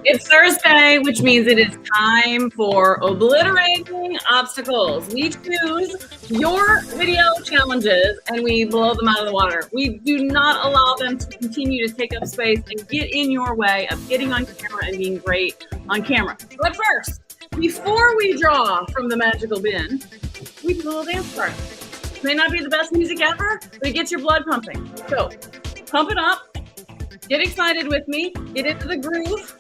It's Thursday, which means it is time for Obliterating Obstacles. We choose your video challenges and we blow them out of the water. We do not allow them to continue to take up space and get in your way of getting on camera and being great on camera. But first, before we draw from the magical bin, we do a little dance part. It may not be the best music ever, but it gets your blood pumping. So pump it up. Get excited with me. Get into the groove.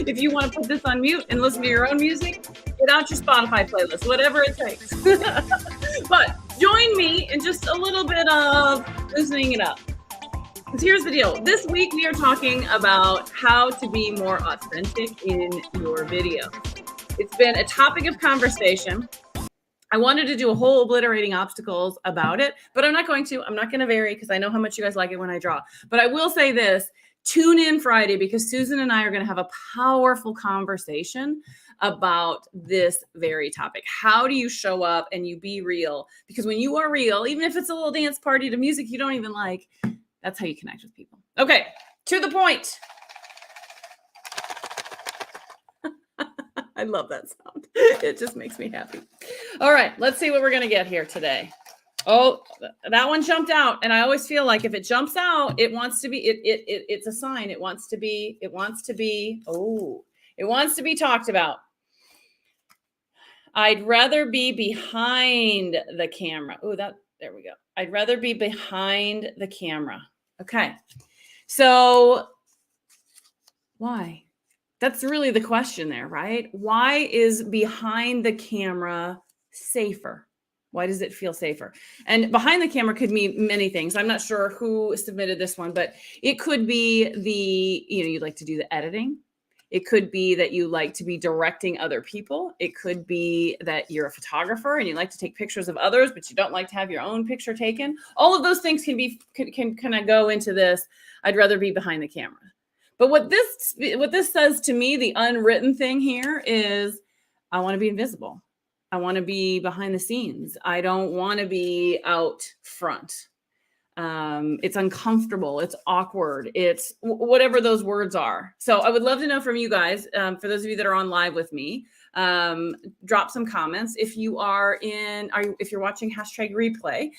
If you want to put this on mute and listen to your own music, get out your Spotify playlist, whatever it takes. But join me in just a little bit of loosening it up. Because here's the deal. This week we are talking about how to be more authentic in your video. It's been a topic of conversation. I wanted to do a whole obliterating obstacles about it, but I'm not going to. I'm not going to vary because I know how much you guys like it when I draw. But I will say this, tune in Friday because Susan and I are going to have a powerful conversation about this very topic. How do you show up and you be real? Because when you are real, even if it's a little dance party to music you don't even like, that's how you connect with people. Okay, to the point. I love that sound. It just makes me happy. All right, let's see what we're going to get here today. Oh, that one jumped out. And I always feel like if it jumps out, it wants to be, it's a sign. It wants to be talked about. I'd rather be behind the camera. Oh, there we go. I'd rather be behind the camera. Okay. So why? That's really the question there, right? Why is behind the camera safer? Why does it feel safer? And behind the camera could mean many things. I'm not sure who submitted this one, but it could be you like to do the editing. It could be that you like to be directing other people. It could be that you're a photographer and you like to take pictures of others, but you don't like to have your own picture taken. All of those things can kind of go into this. I'd rather be behind the camera. But what this says to me, the unwritten thing here is I want to be invisible. I want to be behind the scenes. I don't want to be out front. It's uncomfortable. It's awkward. It's whatever those words are. So I would love to know from you guys, for those of you that are on live with me, drop some comments. If you are if you're watching #replay,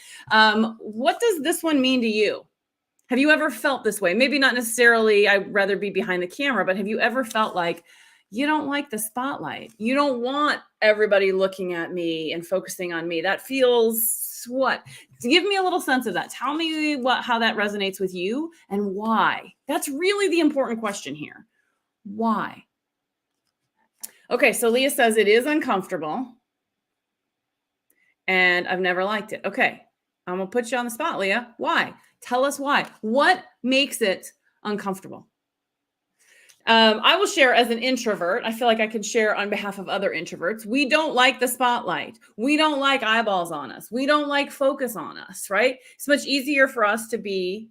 what does this one mean to you? Have you ever felt this way? Maybe not necessarily I'd rather be behind the camera, but have you ever felt like you don't like the spotlight? You don't want everybody looking at me and focusing on me. That feels what? Give me a little sense of that. Tell me how that resonates with you and why. That's really the important question here. Why? Okay, so Leah says it is uncomfortable and I've never liked it. Okay, I'm going to put you on the spot, Leah. Why? Tell us why. What makes it uncomfortable? I will share as an introvert. I feel like I can share on behalf of other introverts. We don't like the spotlight. We don't like eyeballs on us. We don't like focus on us, right? It's much easier for us to be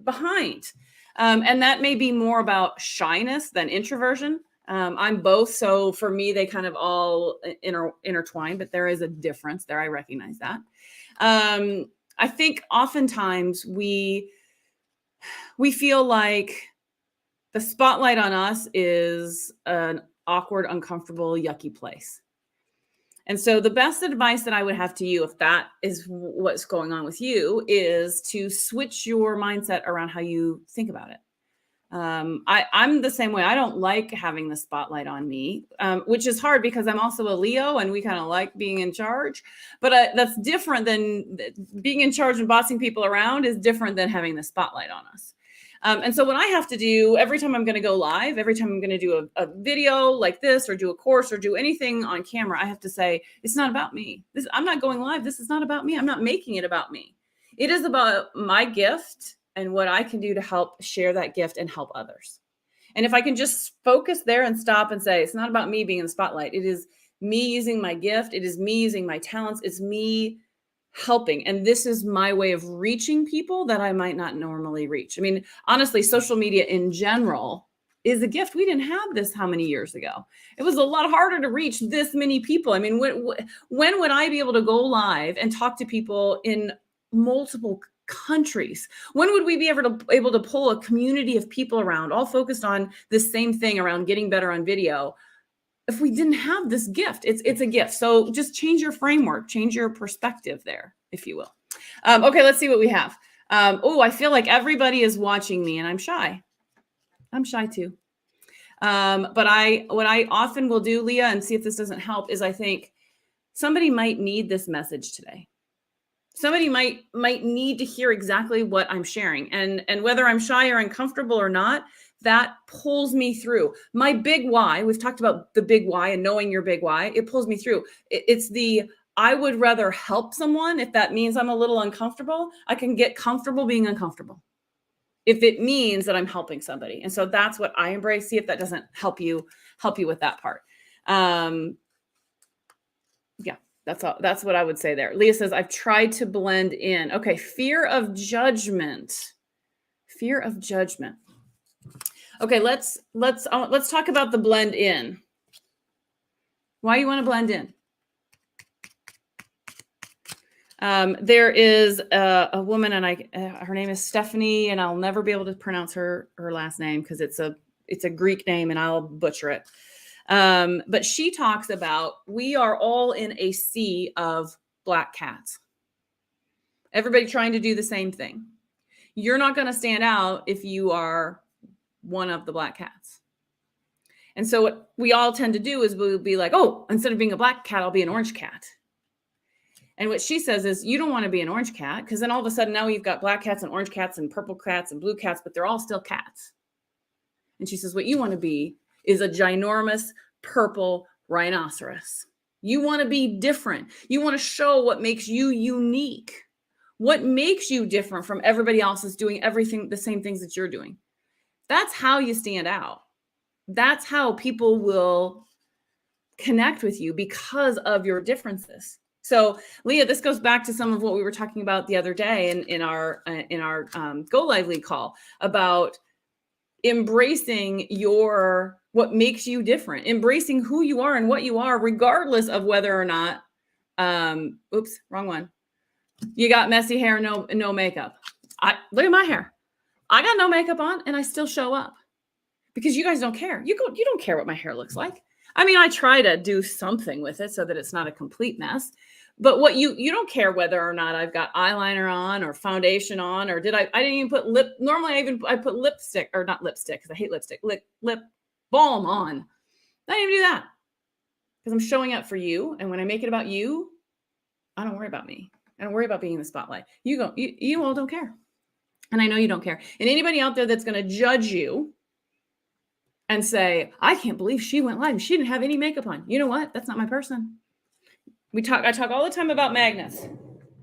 behind. And that may be more about shyness than introversion. I'm both. So for me, they kind of all intertwine, but there is a difference there. I recognize that. I think oftentimes we feel like the spotlight on us is an awkward, uncomfortable, yucky place. And so the best advice that I would have to you, if that is what's going on with you, is to switch your mindset around how you think about it. I'm the same way. I don't like having the spotlight on me, which is hard because I'm also a Leo and we kind of like being in charge, but that's different than being in charge and bossing people around is different than having the spotlight on us. And so what I have to do every time I'm going to go live, every time I'm going to do a video like this or do a course or do anything on camera, I have to say, it's not about me. I'm not going live. This is not about me. I'm not making it about me. It is about my gift and what I can do to help share that gift and help others. And if I can just focus there and stop and say, it's not about me being in the spotlight. It is me using my gift. It is me using my talents. It's me helping. And this is my way of reaching people that I might not normally reach. I mean, honestly, social media in general is a gift. We didn't have this how many years ago? It was a lot harder to reach this many people. I mean, when would I be able to go live and talk to people in multiple countries? When would we be able to pull a community of people around, all focused on this same thing around getting better on video, if we didn't have this gift? It's a gift. So just change your framework, change your perspective there, if you will. Okay, let's see what we have. I feel like everybody is watching me, and I'm shy. I'm shy too. But what I often will do, Leah, and see if this doesn't help, is I think somebody might need this message today. Somebody might need to hear exactly what I'm sharing, and whether I'm shy or uncomfortable or not, that pulls me through. My big why, we've talked about the big why and knowing your big why, it pulls me through. It's I would rather help someone. If that means I'm a little uncomfortable, I can get comfortable being uncomfortable if it means that I'm helping somebody. And so that's what I embrace. See if that doesn't help you with that part. Yeah, that's what I would say there. Leah says, I've tried to blend in. Okay, fear of judgment. Fear of judgment. Okay, let's talk about the blend in. Why you want to blend in? There is a woman, and her name is Stephanie, and I'll never be able to pronounce her last name because it's a Greek name, and I'll butcher it. But she talks about, we are all in a sea of black cats. Everybody trying to do the same thing. You're not going to stand out if you are one of the black cats. And so what we all tend to do is we'll be like, oh, instead of being a black cat, I'll be an orange cat. And what she says is, you don't want to be an orange cat, because then all of a sudden now you've got black cats and orange cats and purple cats and blue cats, but they're all still cats. And she says, what you want to be is a ginormous purple rhinoceros. You want to be different. You want to show what makes you unique. What makes you different from everybody else is doing everything, the same things that you're doing. That's how you stand out. That's how people will connect with you, because of your differences. So, Leah, this goes back to some of what we were talking about the other day in our Go Lively call about embracing what makes you different, embracing who you are and what you are, regardless of whether or not, oops, wrong one. You got messy hair, no makeup. Look at my hair. I got no makeup on and I still show up, because you guys don't care. You don't care what my hair looks like. I mean, I try to do something with it so that it's not a complete mess. But what you don't care whether or not I've got eyeliner on or foundation on, or I didn't even put normally I put lipstick, or not lipstick, because I hate lipstick, lip balm on. I didn't even do that, because I'm showing up for you. And when I make it about you, I don't worry about me. I don't worry about being in the spotlight. You all don't care. And I know you don't care. And anybody out there that's going to judge you and say, I can't believe she went live and she didn't have any makeup on. You know what? That's not my person. I talk all the time about magnets.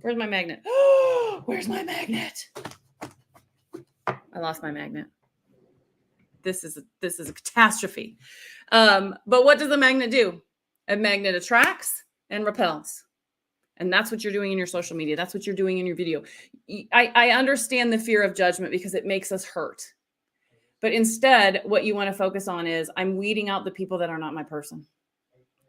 Where's my magnet? Where's my magnet? I lost my magnet. This is a catastrophe. But what does the magnet do? A magnet attracts and repels. And that's what you're doing in your social media. That's what you're doing in your video. I understand the fear of judgment because it makes us hurt. But instead, what you want to focus on is, I'm weeding out the people that are not my person.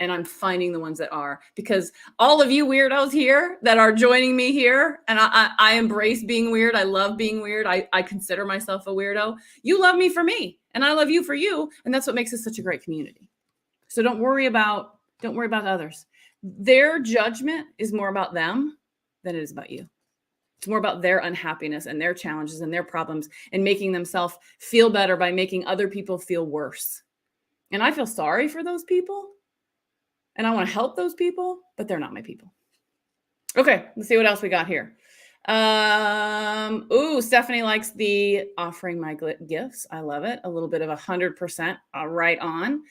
And I'm finding the ones that are, because all of you weirdos here that are joining me here, and I embrace being weird. I love being weird. I consider myself a weirdo. You love me for me, and I love you for you. And that's what makes us such a great community. So don't worry about others. Their judgment is more about them than it is about you. It's more about their unhappiness and their challenges and their problems, and making themselves feel better by making other people feel worse. And I feel sorry for those people. And I want to help those people, but they're not my people. Okay, let's see what else we got here. Stephanie likes the offering my gifts. I love it. A little bit of 100% right on.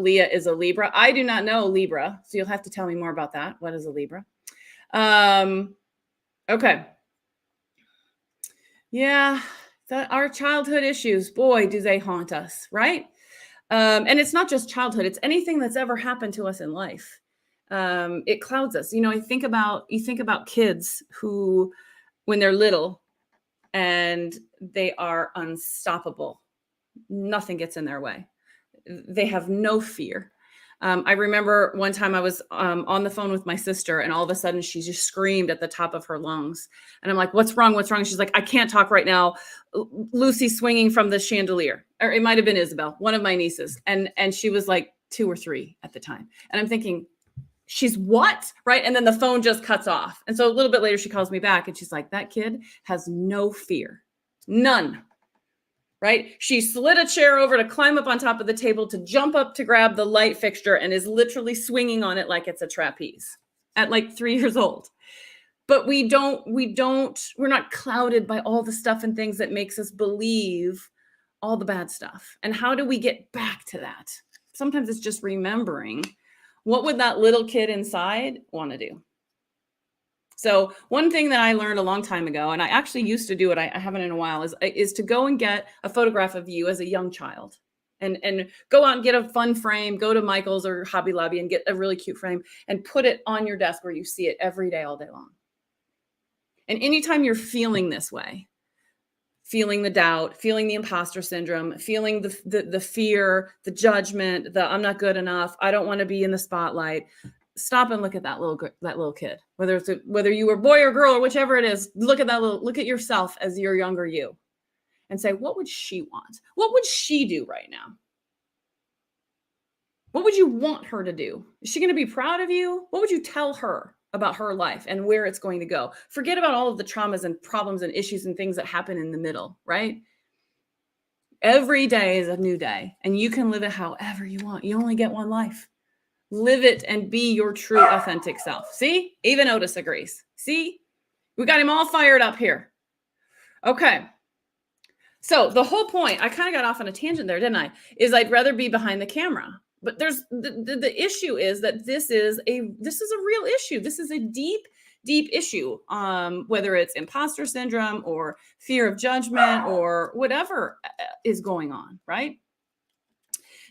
Leah is a Libra. I do not know Libra, so you'll have to tell me more about that. What is a Libra? Okay. Yeah, our childhood issues, boy, do they haunt us, right? And it's not just childhood, it's anything that's ever happened to us in life. It clouds us. You think about kids who, when they're little and they are unstoppable, nothing gets in their way. They have no fear. I remember one time I was on the phone with my sister, and all of a sudden she just screamed at the top of her lungs. And I'm like, what's wrong? What's wrong? She's like, I can't talk right now. Lucy's swinging from the chandelier. Or it might have been Isabel, one of my nieces. And she was like 2 or 3 at the time. And I'm thinking, she's what? Right? And then the phone just cuts off. And so a little bit later, she calls me back and she's like, that kid has no fear. None. Right? She slid a chair over to climb up on top of the table to jump up to grab the light fixture and is literally swinging on it like it's a trapeze at like 3 years old. But we're not clouded by all the stuff and things that makes us believe all the bad stuff. And how do we get back to that? Sometimes it's just remembering, what would that little kid inside want to do? So one thing that I learned a long time ago, and I actually used to do it, I haven't in a while, is to go and get a photograph of you as a young child and go out and get a fun frame, go to Michael's or Hobby Lobby and get a really cute frame and put it on your desk where you see it every day, all day long. And anytime you're feeling this way, feeling the doubt, feeling the imposter syndrome, feeling the fear, the judgment, the I'm not good enough, I don't want to be in the spotlight, stop and look at that little kid, whether you were boy or girl or whichever it is. Look at yourself as your younger you and say, what would she want? What would she do right now? What would you want her to do? Is she going to be proud of you? What would you tell her about her life and where it's going to go? Forget about all of the traumas and problems and issues and things that happen in the middle, right? Every day is a new day and you can live it however you want. You only get one life. Live it and be your true authentic self. See, even Otis agrees. See, we got him all fired up here. Okay. So the whole point, I kind of got off on a tangent there, didn't I? Is I'd rather be behind the camera. But there's the issue is that this is a real issue. This is a deep issue. Whether it's imposter syndrome or fear of judgment or whatever is going on, right?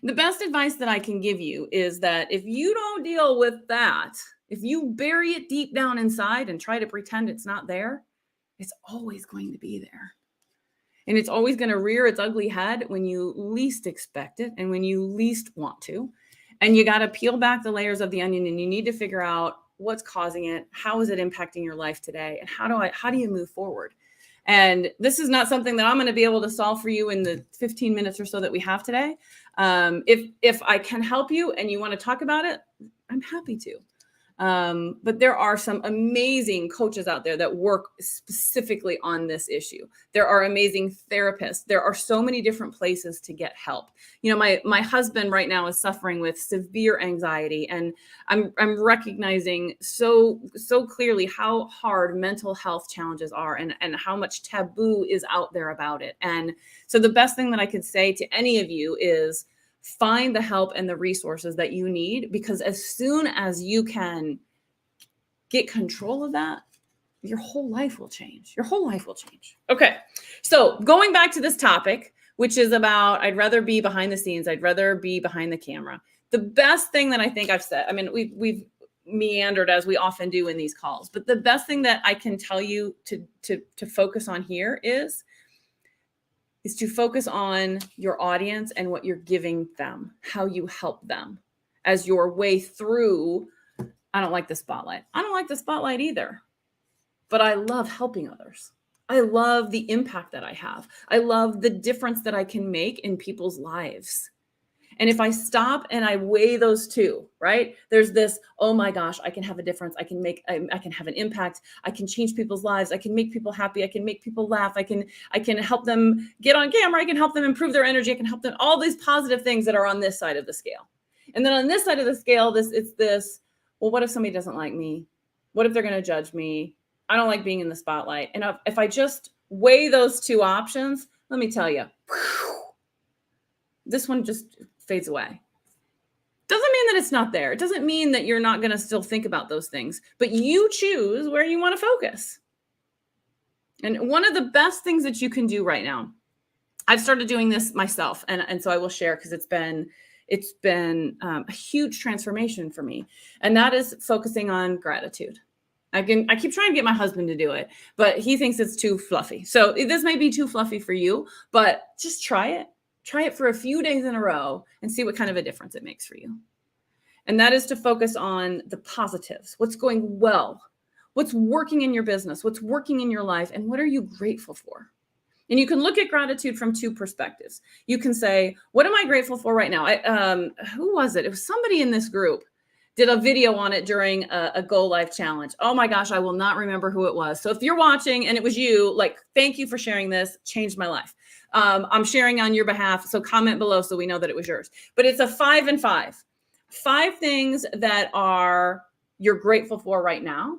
The best advice that I can give you is that if you don't deal with that, if you bury it deep down inside and try to pretend it's not there, it's always going to be there. And it's always going to rear its ugly head when you least expect it and when you least want to. And you got to peel back the layers of the onion and you need to figure out what's causing it. How is it impacting your life today? And how do you move forward? And this is not something that I'm going to be able to solve for you in the 15 minutes or so that we have today. If I can help you and you want to talk about it, I'm happy to. But there are some amazing coaches out there that work specifically on this issue. There are amazing therapists. There are so many different places to get help. You know, my husband right now is suffering with severe anxiety, and I'm recognizing so clearly how hard mental health challenges are and how much taboo is out there about it. And so the best thing that I could say to any of you is find the help and the resources that you need, because as soon as you can get control of that, your whole life will change. Your whole life will change. Okay. So going back to this topic, which is about, I'd rather be behind the scenes. I'd rather be behind the camera. The best thing that I think I've said, I mean, we've meandered as we often do in these calls, but the best thing that I can tell you to focus on here is to focus on your audience and what you're giving them, how you help them as your way through. I don't like the spotlight. I don't like the spotlight either, but I love helping others. I love the impact that I have. I love the difference that I can make in people's lives. And if I stop and I weigh those two, right? There's this, oh my gosh, I can have a difference. I can have an impact. I can change people's lives. I can make people happy. I can make people laugh. I can help them get on camera. I can help them improve their energy. I can help them, all these positive things that are on this side of the scale. And then on this side of the scale, it's this, well, what if somebody doesn't like me? What if they're going to judge me? I don't like being in the spotlight. And if I just weigh those two options, let me tell you, this one just fades away. Doesn't mean that it's not there. It doesn't mean that you're not going to still think about those things, but you choose where you want to focus. And one of the best things that you can do right now, I've started doing this myself, and so I will share because it's been a huge transformation for me, and that is focusing on gratitude. I keep trying to get my husband to do it, but he thinks it's too fluffy. So this may be too fluffy for you, but just try it. Try it for a few days in a row and see what kind of a difference it makes for you. And that is to focus on the positives, what's going well, what's working in your business, what's working in your life, and what are you grateful for? And you can look at gratitude from two perspectives. You can say, what am I grateful for right now? Who was it? It was somebody in this group did a video on it during a Go Life challenge. Oh my gosh, I will not remember who it was. So if you're watching and it was you, like, thank you for sharing this, changed my life. I'm sharing on your behalf. So comment below so we know that it was yours. But it's a 5 and 5. 5 things that you're grateful for right now,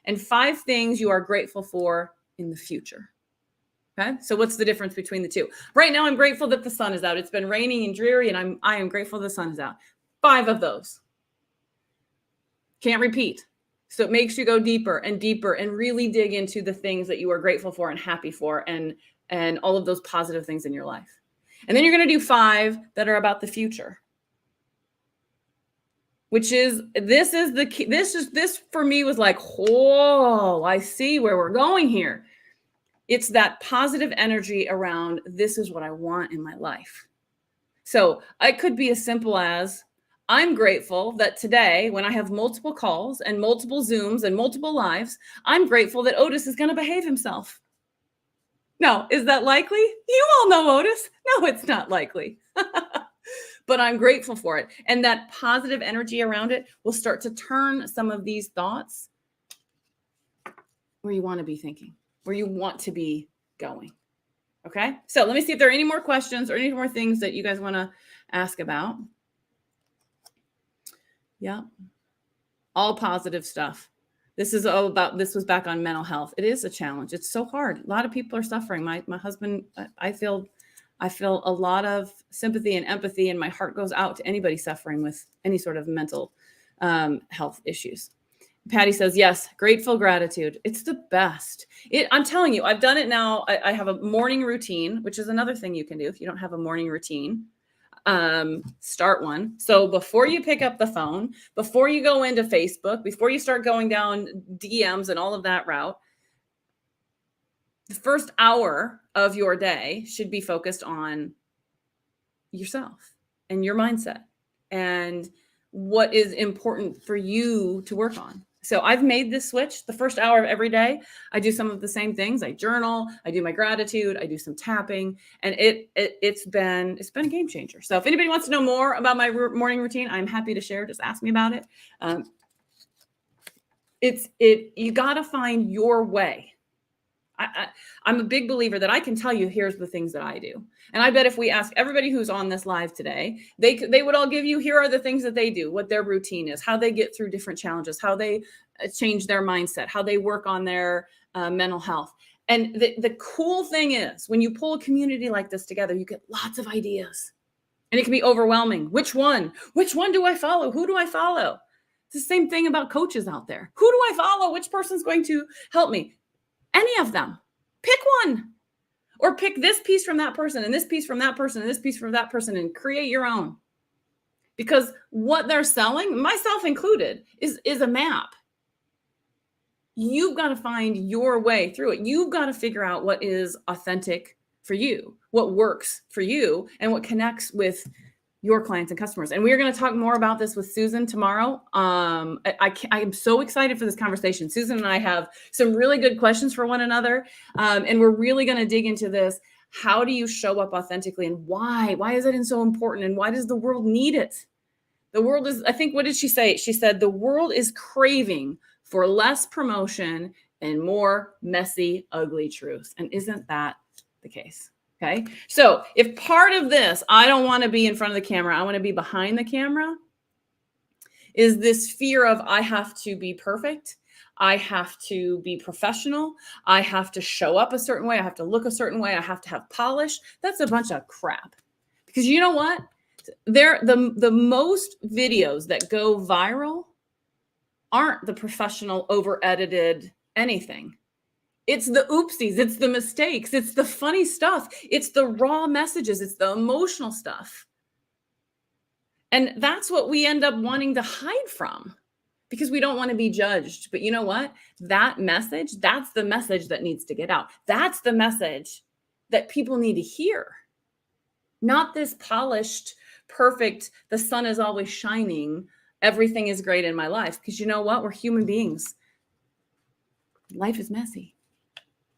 and 5 things you are grateful for in the future. Okay. So what's the difference between the two? Right now, I'm grateful that the sun is out. It's been raining and dreary, and I am grateful the sun is out. 5 of those. Can't repeat. So it makes you go deeper and deeper and really dig into the things that you are grateful for and happy for, and all of those positive things in your life. And then you're going to do 5 that are about the future, which is, this is the key. This for me was like, oh, I see where we're going here. It's that positive energy around, this is what I want in my life. So it could be as simple as, I'm grateful that today, when I have multiple calls and multiple Zooms and multiple lives, I'm grateful that Otis is going to behave himself. No, is that likely? You all know Otis. No, it's not likely. But I'm grateful for it. And that positive energy around it will start to turn some of these thoughts where you want to be thinking, where you want to be going. Okay. So let me see if there are any more questions or any more things that you guys want to ask about. Yeah. All positive stuff. This is all about, this was back on mental health. It is a challenge. It's so hard. A lot of people are suffering. My husband, I feel a lot of sympathy and empathy, and my heart goes out to anybody suffering with any sort of mental health issues. Patty says, yes, grateful gratitude. It's the best. I'm telling you, I've done it now. I have a morning routine, which is another thing you can do if you don't have a morning routine. Start one. So before you pick up the phone, before you go into Facebook, before you start going down DMs and all of that route, the first hour of your day should be focused on yourself and your mindset and what is important for you to work on. So I've made this switch. The first hour of every day, I do some of the same things. I journal, I do my gratitude, I do some tapping, and it's been a game changer. So if anybody wants to know more about my morning routine, I'm happy to share. Just ask me about it. You got to find your way. I'm a big believer that I can tell you, here's the things that I do. And I bet if we ask everybody who's on this live today, they would all give you, here are the things that they do, what their routine is, how they get through different challenges, how they change their mindset, how they work on their mental health. And the cool thing is, when you pull a community like this together, you get lots of ideas. And it can be overwhelming. Which one do I follow? Who do I follow? It's the same thing about coaches out there. Who do I follow? Which person's going to help me? Any of them. Pick one, or pick this piece from that person and this piece from that person and this piece from that person, and create your own. Because what they're selling, myself included, is a map. You've got to find your way through it. You've got to figure out what is authentic for you, what works for you, and what connects with your clients and customers. And we're going to talk more about this with Susan tomorrow. I am so excited for this conversation. Susan and I have some really good questions for one another. And we're really going to dig into this. How do you show up authentically, and why? Why is it so important? And why does the world need it? The world is, I think, what did she say? She said, the world is craving for less promotion and more messy, ugly truth. And isn't that the case? Okay. So if part of this, I don't want to be in front of the camera, I want to be behind the camera, is this fear of, I have to be perfect. I have to be professional. I have to show up a certain way. I have to look a certain way. I have to have polish. That's a bunch of crap. Because you know what? The most videos that go viral aren't the professional, over-edited anything. It's the oopsies, it's the mistakes, it's the funny stuff, it's the raw messages, it's the emotional stuff. And that's what we end up wanting to hide from, because we don't want to be judged. But you know what? That message, that's the message that needs to get out. That's the message that people need to hear. Not this polished, perfect, the sun is always shining everything is great in my life. Because you know what? We're human beings. Life is messy.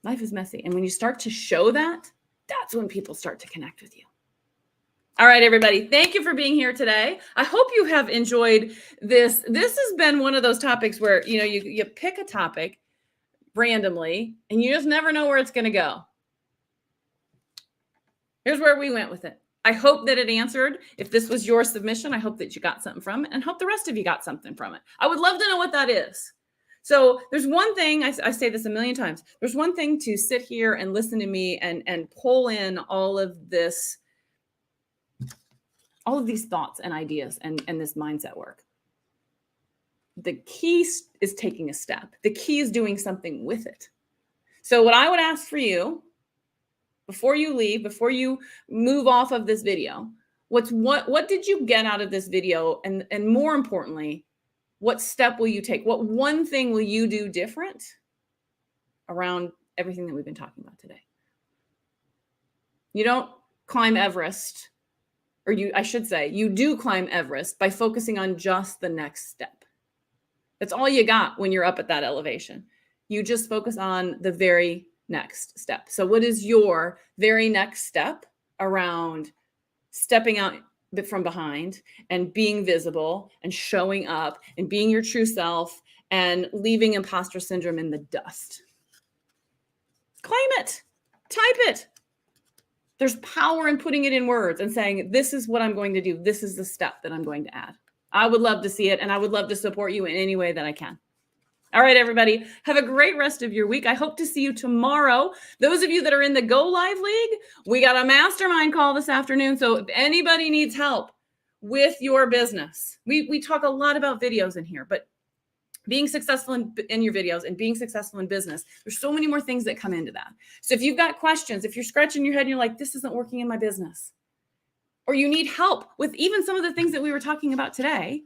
Life is messy. And when you start to show that, that's when people start to connect with you. All right, everybody. Thank you for being here today. I hope you have enjoyed this. This has been one of those topics where, you pick a topic randomly and you just never know where it's going to go. Here's where we went with it. I hope that it answered. If this was your submission, I hope that you got something from it, and hope the rest of you got something from it. I would love to know what that is. So there's one thing, I say this a million times, there's one thing to sit here and listen to me and pull in all of these thoughts and ideas and this mindset work. The key is taking a step. The key is doing something with it. So what I would ask for you before you leave, before you move off of this video, what did you get out of this video? And more importantly, what step will you take? What one thing will you do different around everything that we've been talking about today? You don't climb Everest, or I should say, you do climb Everest by focusing on just the next step. That's all you got when you're up at that elevation. You just focus on the very next step. So what is your very next step around stepping out from behind and being visible and showing up and being your true self and leaving imposter syndrome in the dust? Claim it. Type it. There's power in putting it in words and saying, this is what I'm going to do. This is the step that I'm going to add. I would love to see it, and I would love to support you in any way that I can. All right, everybody, have a great rest of your week. I hope to see you tomorrow. Those of you that are in the Go Live League, we got a mastermind call this afternoon. So if anybody needs help with your business, we talk a lot about videos in here, but being successful in your videos and being successful in business, there's so many more things that come into that. So if you've got questions, if you're scratching your head and you're like, this isn't working in my business, or you need help with even some of the things that we were talking about today,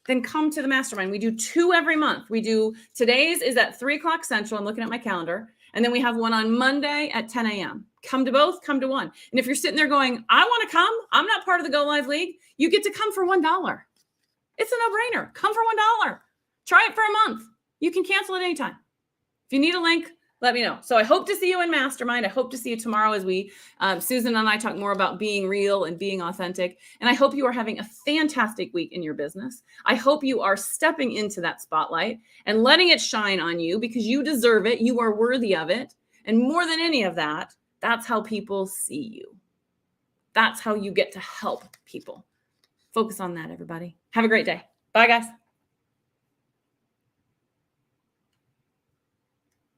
then come to the mastermind. We do 2 every month. We do, today's is at 3:00 Central. I'm looking at my calendar. And then we have one on Monday at 10 a.m. Come to both, come to one. And if you're sitting there going, I want to come, I'm not part of the Go Live League, you get to come for $1. It's a no-brainer. Come for $1. Try it for a month. You can cancel at any time. If you need a link, let me know. So I hope to see you in Mastermind. I hope to see you tomorrow as we, Susan and I talk more about being real and being authentic. And I hope you are having a fantastic week in your business. I hope you are stepping into that spotlight and letting it shine on you because you deserve it. You are worthy of it. And more than any of that, that's how people see you. That's how you get to help people. Focus on that, everybody. Have a great day. Bye, guys.